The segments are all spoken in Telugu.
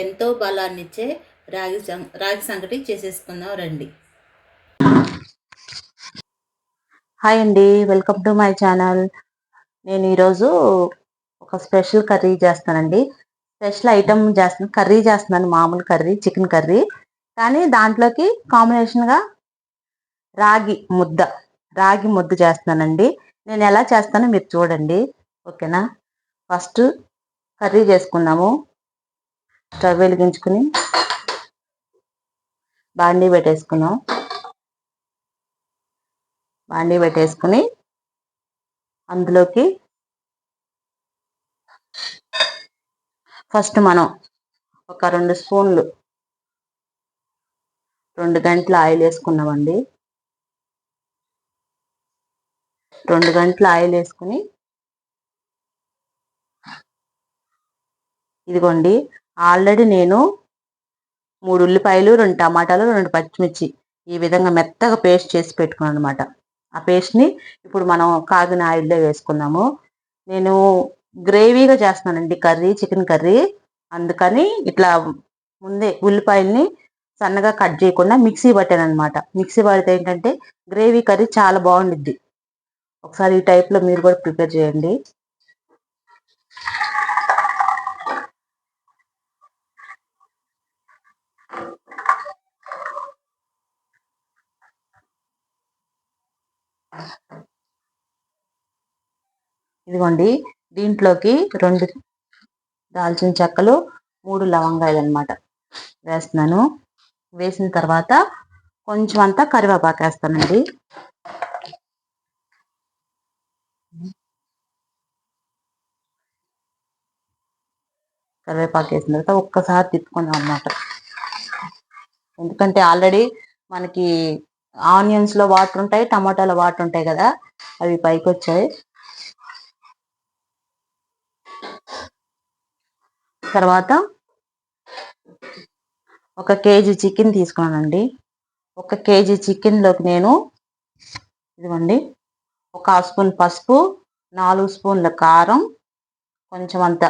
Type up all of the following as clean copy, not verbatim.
ఎంతో బలాన్నిచ్చే రాగి సంగటి చేసేసుకుందాం రండి. హాయ్ అండి, వెల్కమ్ టు మై ఛానల్. నేను ఈరోజు ఒక స్పెషల్ కర్రీ చేస్తానండి. స్పెషల్ ఐటమ్ చేస్తున్నాను, కర్రీ చేస్తున్నాను. మామూలు కర్రీ, చికెన్ కర్రీ. కానీ దాంట్లోకి కాంబినేషన్గా రాగి ముద్ద చేస్తున్నానండి. నేను ఎలా చేస్తానో మీరు చూడండి, ఓకేనా? ఫస్ట్ కర్రీ చేసుకుందాము. స్టవ్ వెలిగించుకుని బాండీ పెట్టేసుకుని అందులోకి ఫస్ట్ మనం ఒక 2 స్పూన్లు 2 గంటల ఆయిల్ వేసుకున్నామండి. 2 గంటల ఆయిల్ వేసుకుని, ఇదిగోండి, ఆల్రెడీ నేను 3 ఉల్లిపాయలు, 2 టమాటాలు, 2 పచ్చిమిర్చి ఈ విధంగా మెత్తగా పేస్ట్ చేసి పెట్టుకున్నాను అనమాట. ఆ పేస్ట్ని ఇప్పుడు మనం కాగిన ఆయిల్లో వేసుకుందాము. నేను గ్రేవీగా చేస్తున్నానండి కర్రీ, చికెన్ కర్రీ. అందుకని ఇట్లా ముందే ఉల్లిపాయల్ని సన్నగా కట్ చేయకుండా మిక్సీ పట్టాను అనమాట. మిక్సీ పడితే ఏంటంటే గ్రేవీ కర్రీ చాలా బాగుండిద్ది. ఒకసారి ఈ టైప్లో మీరు కూడా ప్రిపేర్ చేయండి. ఇదిగోండి, దీంట్లోకి 2 దాల్చిన చెక్కలు, 3 లవంగాయలు అనమాట వేస్తున్నాను. వేసిన తర్వాత కొంచెం అంతా కరివేపాకు వేస్తానండి. కరివేపాకు వేసిన తర్వాత ఒక్కసారి తిప్పుకుందాం అన్నమాట. ఎందుకంటే ఆల్రెడీ మనకి ఆనియన్స్లో వాటర్ ఉంటాయి, టమాటాలో వాటర్ ఉంటాయి కదా, అవి పైకి వచ్చాయి. తర్వాత 1 కేజీ చికెన్ తీసుకున్నానండి. 1 కేజీ చికెన్లోకి నేను ఇదిగోండి 1/2 స్పూన్ పసుపు, 4 స్పూన్ల కారం, కొంచెం అంత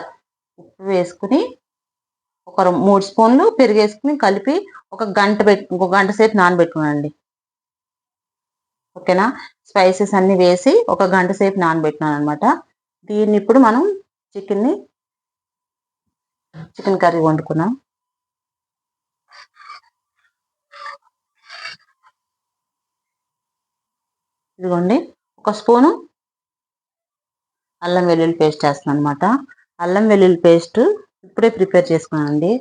ఉప్పు వేసుకుని, ఒక 3 స్పూన్లు పెరుగు వేసుకుని కలిపి ఒక గంట సేపు నానబెట్టుకున్నానండి. ఓకేనా? స్పైసెస్ అన్నీ వేసి 1 గంట సేపు నానబెట్టినాను అనమాట. దీన్ని ఇప్పుడు మనం చికెన్ కర్రీ వండుకున్నాం. ఇదిగోండి, 1 స్పూను అల్లం వెల్లుల్లి పేస్ట్ వేస్తున్నాను అనమాట. అల్లం వెల్లుల్లి పేస్ట్ ఇప్పుడే ప్రిపేర్ చేసుకున్నానండి.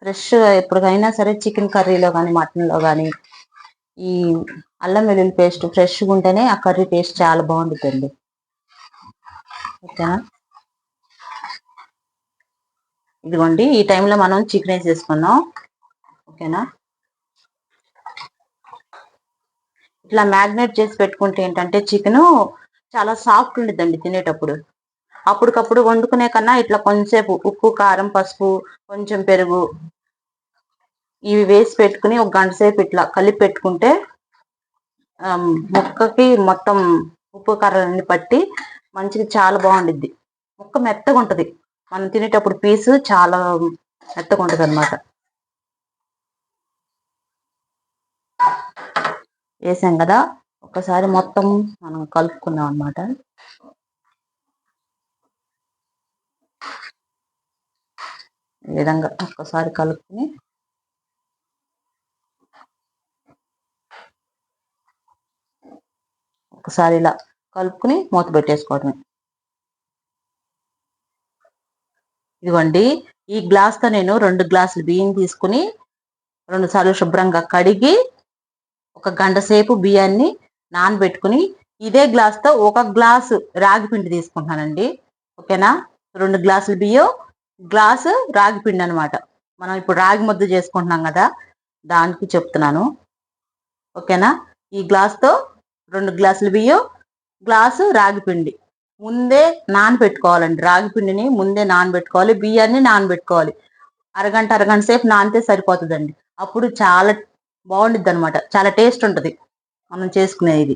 ఫ్రెష్గా ఎప్పటికైనా సరే చికెన్ కర్రీలో కానీ మటన్లో కానీ ఈ అల్లం వెల్లుల్లి పేస్ట్ ఫ్రెష్గా ఉంటేనే ఆ కర్రీ టేస్ట్ చాలా బాగుంటుందండి. ఓకేనా? ఇదిగోండి, ఈ టైంలో మనం చికెన్ వేసేసుకున్నాం. ఓకేనా? ఇట్లా మ్యాగ్నేట్ చేసి పెట్టుకుంటే ఏంటంటే చికెను చాలా సాఫ్ట్ ఉండిద్దండి తినేటప్పుడు. అప్పటికప్పుడు వండుకునే కన్నా ఇట్లా కొంచెంసేపు ఉప్పు, కారం, పసుపు, కొంచెం పెరుగు ఇవి వేసి పెట్టుకుని 1 గంట సేపు ఇట్లా కలిపి పెట్టుకుంటే ముక్కకి మొత్తం ఉప్పు కారాలన్నీ పట్టి మంచిగా చాలా బాగుండిద్ది. ముక్క మెత్తగా ఉంటుంది, మనం తినేటప్పుడు పీసు చాలా మెత్తగా ఉంటుంది అనమాట. వేసాం కదా, ఒకసారి మొత్తం మనం కలుపుకుందాం అనమాట. ఈ విధంగా ఒక్కసారి కలుపుకుని ఒకసారి ఇలా కలుపుకుని మూత పెట్టేసుకోవడమే. ఇదిగోండి, ఈ గ్లాస్తో నేను 2 గ్లాసులు బియ్యం తీసుకుని 2 సార్లు శుభ్రంగా కడిగి 1 గంట సేపు బియ్యాన్ని నానబెట్టుకుని ఇదే గ్లాస్తో 1 గ్లాసు రాగి పిండి తీసుకుంటున్నానండి. ఓకేనా? 2 గ్లాసులు బియ్యం, గ్లాసు రాగి పిండి అనమాట. మనం ఇప్పుడు రాగి ముద్ద చేసుకుంటున్నాం కదా, దానికి చెప్తున్నాను. ఓకేనా? ఈ గ్లాస్తో 2 గ్లాసులు బియ్యం, గ్లాసు రాగి పిండి ముందే నానబెట్టుకోవాలండి. రాగి పిండిని ముందే నానబెట్టుకోవాలి, బియ్యాన్ని నానబెట్టుకోవాలి. అరగంట సేపు నానితే సరిపోతుందండి. అప్పుడు చాలా బాగుండిద్ది అనమాట, చాలా టేస్ట్ ఉంటుంది మనం చేసుకునేది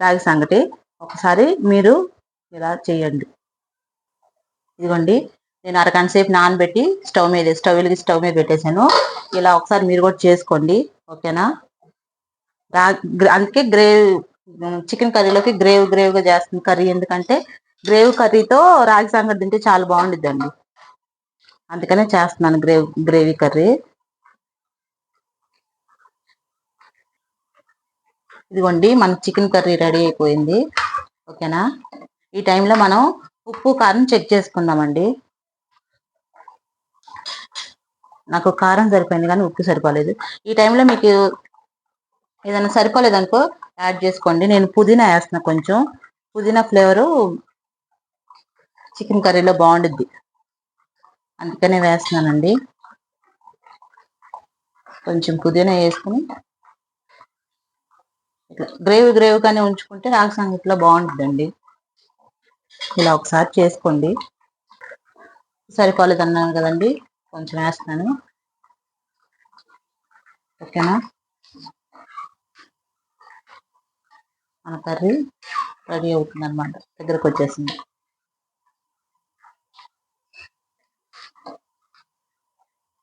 రాగి సంగటి. ఒకసారి మీరు ఇలా చేయండి. ఇదిగోండి, నేను అరగంట సేపు నానబెట్టి స్టవ్ మీద పెట్టేశాను. ఇలా ఒకసారి మీరు కూడా చేసుకోండి, ఓకేనా. అందుకే చికెన్ కర్రీలోకి గ్రేవీగా చేస్తుంది కర్రీ. ఎందుకంటే గ్రేవీ కర్రీతో రాగి సంగటి తింటే చాలా బాగుండిద్దండి. అందుకనే చేస్తున్నాను గ్రేవీ కర్రీ. ఇదిగోండి మన చికెన్ కర్రీ రెడీ అయిపోయింది, ఓకేనా. ఈ టైంలో మనం ఉప్పు కారం చెక్ చేసుకుందామండి. నాకు కారం సరిపోయింది కానీ ఉప్పు సరిపోలేదు. ఈ టైంలో మీకు ఏదైనా సరిపోలేదనుకో యాడ్ చేసుకోండి. నేను పుదీనా వేస్తున్నా, కొంచెం పుదీనా ఫ్లేవరు చికెన్ కర్రీలో బాగుండిద్ది, అందుకనే వేస్తున్నానండి. కొంచెం పుదీనా వేసుకుని ఇట్లా గ్రేవీగానే ఉంచుకుంటే రాగి సంగటిలో బాగుంటుందండి. ఇలా ఒకసారి చేసుకోండి. సరిపోలేదు అన్నాను కదండి, కొంచెం వేస్తున్నాను, ఓకేనా. మన కర్రీ రెడీ అవుతుంది అనమాట, దగ్గరకు వచ్చేసింది.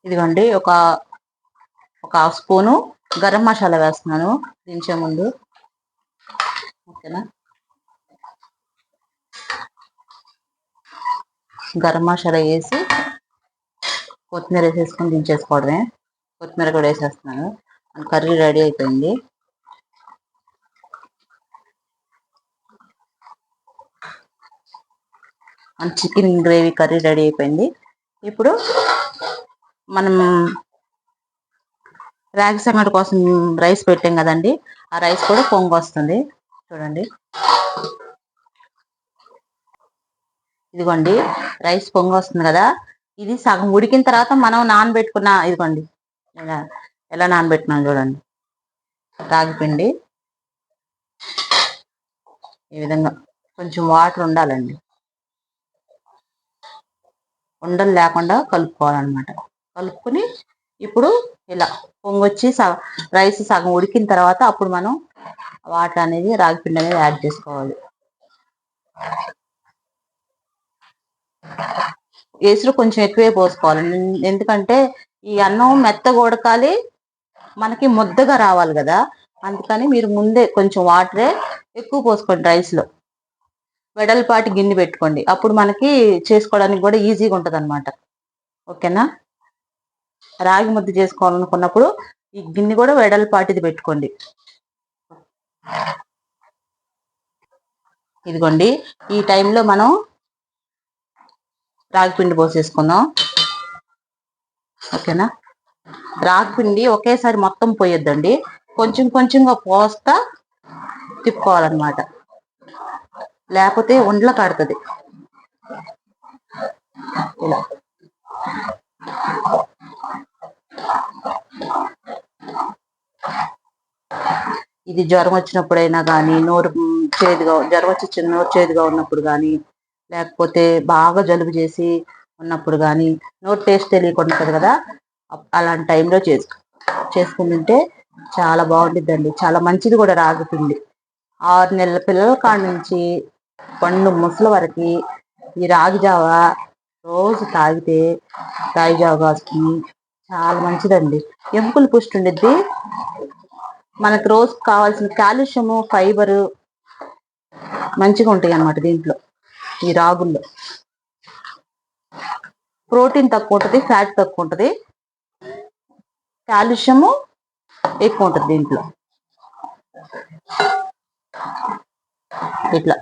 ఇదిగోండి ఒక హాఫ్ స్పూను గరం మసాలా వేస్తున్నాను దించే ముందు, ఓకేనా. గరం మసాలా వేసి కొత్తిమీర వేసేసుకొని దించేసుకోవడమే. కొత్తిమీర కూడా వేసేస్తున్నాను. కర్రీ రెడీ అయిపోయింది. చికెన్ గ్రేవీ కర్రీ రెడీ అయిపోయింది. ఇప్పుడు మనం రాగి సంగటి కోసం రైస్ పెట్టాం కదండి, ఆ రైస్ కూడా పొంగు వస్తుంది చూడండి. ఇదిగోండి రైస్ పొంగు వస్తుంది కదా, ఇది సగం ఉడికిన తర్వాత మనం నానబెట్టుకున్న, ఇదిగోండి ఎలా నానబెట్టుకున్నాం చూడండి. రాగి పిండి ఈ విధంగా కొంచెం వాటర్ ఉండాలండి, ఉండలు లేకుండా కలుపుకోవాలన్నమాట. కలుపుకుని ఇప్పుడు ఇలా పొంగొచ్చి రైస్ సగం ఉడికిన తర్వాత అప్పుడు మనం వాటర్ అనేది రాగి పిండి అనేది యాడ్ చేసుకోవాలి. ఎసురు కొంచెం ఎక్కువే పోసుకోవాలి, ఎందుకంటే ఈ అన్నం మెత్తగా ఉడకాలి, మనకి ముద్దగా రావాలి కదా. అందుకని మీరు ముందే కొంచెం వాటరే ఎక్కువ పోసుకోండి రైస్లో. వెడల్పాటి గిన్నె పెట్టుకోండి, అప్పుడు మనకి చేసుకోవడానికి కూడా ఈజీగా ఉంటుంది అనమాట, ఓకేనా. రాగి ముద్ద చేసుకోవాలనుకున్నప్పుడు ఈ గిన్నె కూడా వెడల్పాటిది పెట్టుకోండి. ఇదిగోండి ఈ టైంలో మనం రాగి పిండి పోసేసుకుందాం, ఓకేనా. రాగి పిండి ఒకేసారి మొత్తం పోయొద్దండి, కొంచెం కొంచెంగా పోస్తా తిప్పుకోవాలన్నమాట, లేకపోతే ఉండలు కడుతుంది. ఇలా ఇది జ్వరం వచ్చినప్పుడైనా కానీ, జ్వరం వచ్చి నోరు చేదుగా ఉన్నప్పుడు కానీ, లేకపోతే బాగా జలుబు చేసి ఉన్నప్పుడు కానీ, నోరు టేస్ట్ తెలియకుండా ఉంటుంది కదా, అలాంటి టైంలో చేసుకుని తింటే చాలా బాగుంటుందండి, చాలా మంచిది కూడా రాగి పిండి. 6 నెలల పిల్లల కాడ నుంచి పండు ముసలి వరకు ఈ రాగి జావ రోజు తాగితే, రాగి జావ కాసుకుని చాలా మంచిదండి. ఎముకలు పుష్టి ఉండిద్ది, మనకు రోజు కావాల్సిన కాల్షియము ఫైబరు మంచిగా ఉంటాయి అన్నమాట. దీంట్లో ఈ రాగుల్లో ప్రోటీన్ తక్కువ ఉంటుంది, ఫ్యాట్ తక్కువ ఉంటుంది, కాల్షియము ఎక్కువ ఉంటుంది దీంట్లో. ఇట్లా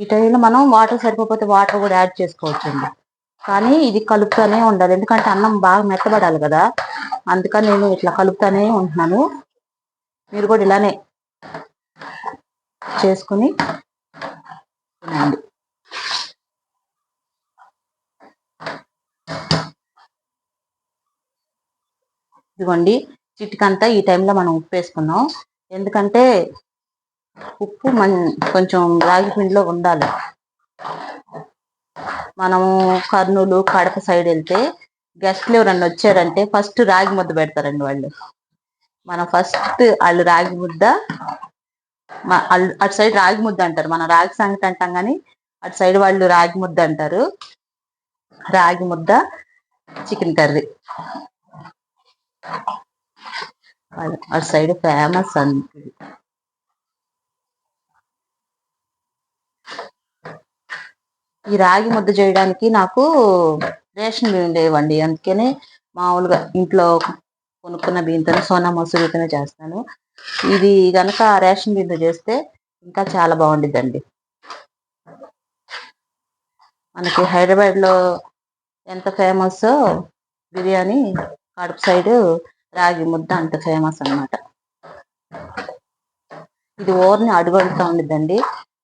ఈ టైంలో మనం వాటర్ సరిపోతే వాటర్ కూడా యాడ్ చేసుకోవచ్చండి, కానీ ఇది కలుపుతూనే ఉండాలి, ఎందుకంటే అన్నం బాగా మెత్తబడాలి కదా. అందుకని నేను ఇట్లా కలుపుతూనే ఉంటున్నాను. మీరు కూడా ఇలానే చేసుకుని తినండి. ఇదిగోండి చిటికంతా ఈ టైంలో మనం ఉప్పు వేసుకుందాం, ఎందుకంటే ఉప్పు కొంచెం రాగి పిండిలో ఉండాలి. మనము కర్నూలు కడప సైడ్ వెళ్తే గెస్ట్లు ఎవరన్నా వచ్చారంటే ఫస్ట్ రాగి ముద్ద పెడతారండి వాళ్ళు. మనం ఫస్ట్ వాళ్ళు రాగి ముద్ద, అటు సైడ్ రాగి ముద్ద అంటారు, మనం రాగి సంగటి అంటాం కానీ అటు సైడ్ వాళ్ళు రాగి ముద్ద అంటారు. రాగి ముద్ద, చికెన్ కర్రీ అటు సైడ్ ఫేమస్ అండి. ఈ రాగి ముద్ద చేయడానికి నాకు రేషన్ బియ్యం లేవండి, అందుకనే మామూలుగా ఇంట్లో కొనుక్కున్న బియ్యంతో సోనా మసూరితోనే చేస్తాను. ఇది కనుక రేషన్ బియ్యంతో చేస్తే ఇంకా చాలా బాగుండిద్దండి. మనకి హైదరాబాద్లో ఎంత ఫేమస్ బిర్యానీ, కడప సైడ్ రాగి ముద్ద అంత ఫేమస్ అన్నమాట. ఇది ఓర్ని అడుగడుగుతా ఉండిద్దండి,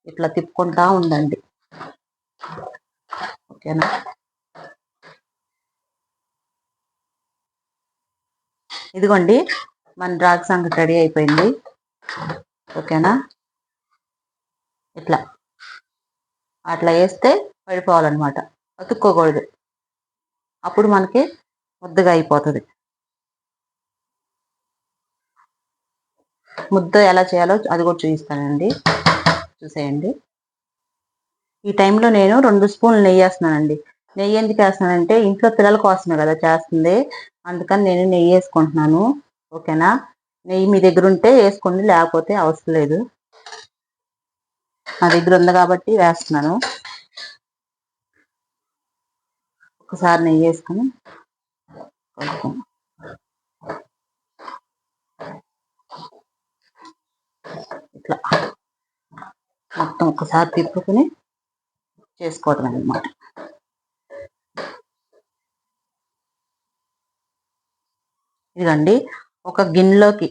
ఇట్లా తిప్పుకుంటా ఉండండి. ఓకేనా? ఇదిగోండి మన రాగి సంగటి రెడీ అయిపోయింది. ఓకేనా? ఇట్లా అట్లా వేస్తే పడిపోవాలన్నమాట, అతుక్కోకూడదు. అప్పుడు మనకి ముద్దగా అయిపోతుంది. ముద్ద ఎలా చేయాలో అది కూడా చూపిస్తానండి, చూసేయండి. ఈ టైంలో నేను 2 స్పూన్లు నెయ్యి వేస్తున్నానండి. నెయ్యి ఎందుకు వేస్తున్నానంటే ఇంట్లో పిల్లల కోసమే కదా చేస్తుంది, అందుకని నేను నెయ్యి వేసుకుంటున్నాను. ఓకేనా? నెయ్యి మీ దగ్గర ఉంటే వేసుకోండి, లేకపోతే అవసరం లేదు. నా దగ్గర ఉంది కాబట్టి వేస్తున్నాను. ఒకసారి నెయ్యి వేసుకొని ఇట్లా మొత్తం ఒకసారి తిప్పుకుని చేసుకోవడం అన్నమాట. ఇదండి ఒక గిన్నెలోకి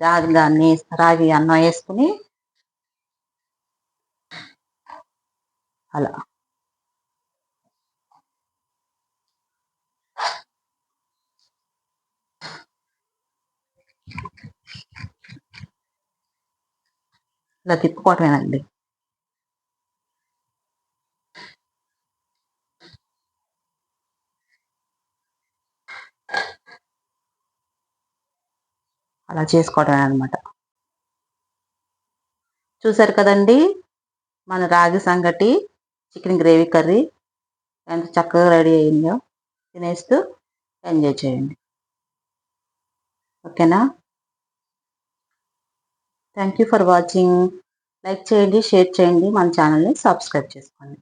రాగి అన్నం వేసుకుని అలా ఇలా తిప్పుకోవటమేనండి. అలా చేసుకోవటమే అనమాట. చూసారు కదండి మన రాగి సంగటి చికెన్ గ్రేవీ కర్రీ ఎంత చక్కగా రెడీ అయిందో. తినేస్తూ ఎంజాయ్ చేయండి. ఓకేనా? Thank you for watching. Like చేయండి, షేర్ చేయండి, మన ఛానల్ని సబ్స్క్రైబ్ చేసుకోండి.